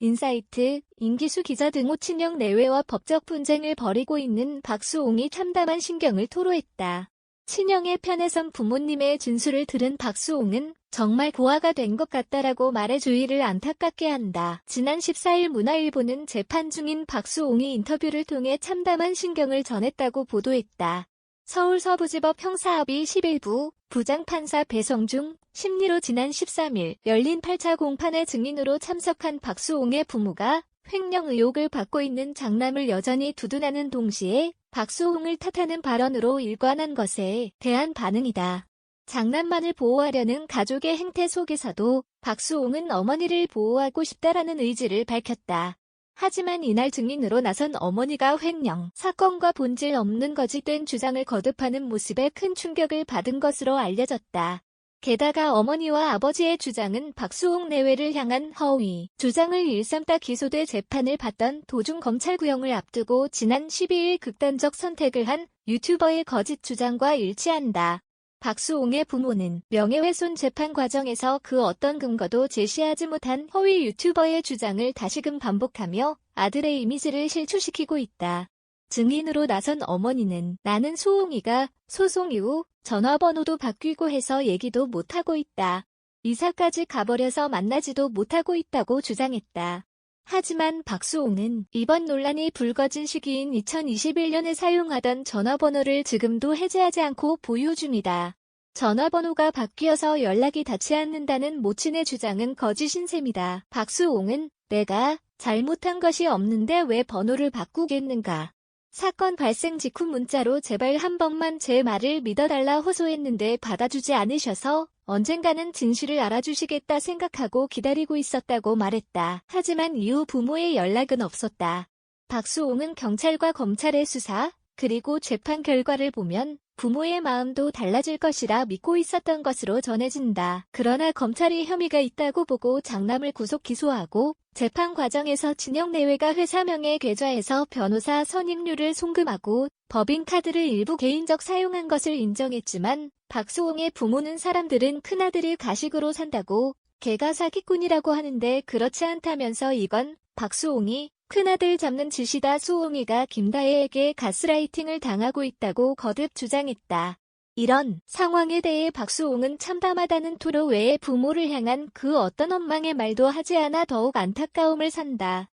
인사이트, 임기수 기자 등 친형 내외와 법적 분쟁을 벌이고 있는 박수홍이 참담한 심경을 토로했다. 친형의 편에 선 부모님의 진술을 들은 박수홍은 정말 고아가 된 것 같다라고 말해 주위를 안타깝게 한다. 지난 14일 문화일보는 재판 중인 박수홍이 인터뷰를 통해 참담한 심경을 전했다고 보도했다. 서울서부지법 형사합의 11부 부장판사 배성중 심리로 지난 13일 열린 8차 공판의 증인으로 참석한 박수홍의 부모가 횡령 의혹을 받고 있는 장남을 여전히 두둔하는 동시에 박수홍을 탓하는 발언으로 일관한 것에 대한 반응이다. 장남만을 보호하려는 가족의 행태 속에서도 박수홍은 어머니를 보호하고 싶다라는 의지를 밝혔다. 하지만 이날 증인으로 나선 어머니가 횡령 사건과 본질 없는 거짓된 주장을 거듭하는 모습에 큰 충격을 받은 것으로 알려졌다. 게다가 어머니와 아버지의 주장은 박수홍 내외를 향한 허위 주장을 일삼다 기소돼 재판을 받던 도중 검찰구형을 앞두고 지난 12일 극단적 선택을 한 유튜버의 거짓 주장과 일치한다. 박수홍의 부모는 명예훼손 재판 과정에서 그 어떤 근거도 제시하지 못한 허위 유튜버의 주장을 다시금 반복하며 아들의 이미지를 실추시키고 있다. 증인으로 나선 어머니는 나는 수홍이가 소송 이후 전화번호도 바뀌고 해서 얘기도 못하고 있다. 이사까지 가버려서 만나지도 못하고 있다고 주장했다. 하지만 박수홍은 이번 논란이 불거진 시기인 2021년에 사용하던 전화번호를 지금도 해지하지 않고 보유 중이다. 전화번호가 바뀌어서 연락이 닿지 않는다는 모친의 주장은 거짓인 셈이다. 박수홍은 내가 잘못한 것이 없는데 왜 번호를 바꾸겠는가. 사건 발생 직후 문자로 제발 한 번만 제 말을 믿어달라 호소했는데 받아주지 않으셔서 언젠가는 진실을 알아주시겠다 생각하고 기다리고 있었다고 말했다. 하지만 이후 부모의 연락은 없었다. 박수홍은 경찰과 검찰의 수사, 그리고 재판 결과를 보면 부모의 마음도 달라질 것이라 믿고 있었던 것으로 전해진다. 그러나 검찰이 혐의가 있다고 보고 장남을 구속 기소하고 재판 과정에서 친형 내외가 회사명의 계좌에서 변호사 선임료를 송금하고 법인카드를 일부 개인적 사용한 것을 인정했지만 박수홍의 부모는 사람들은 큰아들이 가식으로 산다고 걔가 사기꾼이라고 하는데 그렇지 않다면서 이건 박수홍이 큰아들 잡는 짓이다. 수홍이가 김다혜에게 가스라이팅을 당하고 있다고 거듭 주장했다. 이런 상황에 대해 박수홍은 참담하다는 토로 외에 부모를 향한 그 어떤 원망의 말도 하지 않아 더욱 안타까움을 산다.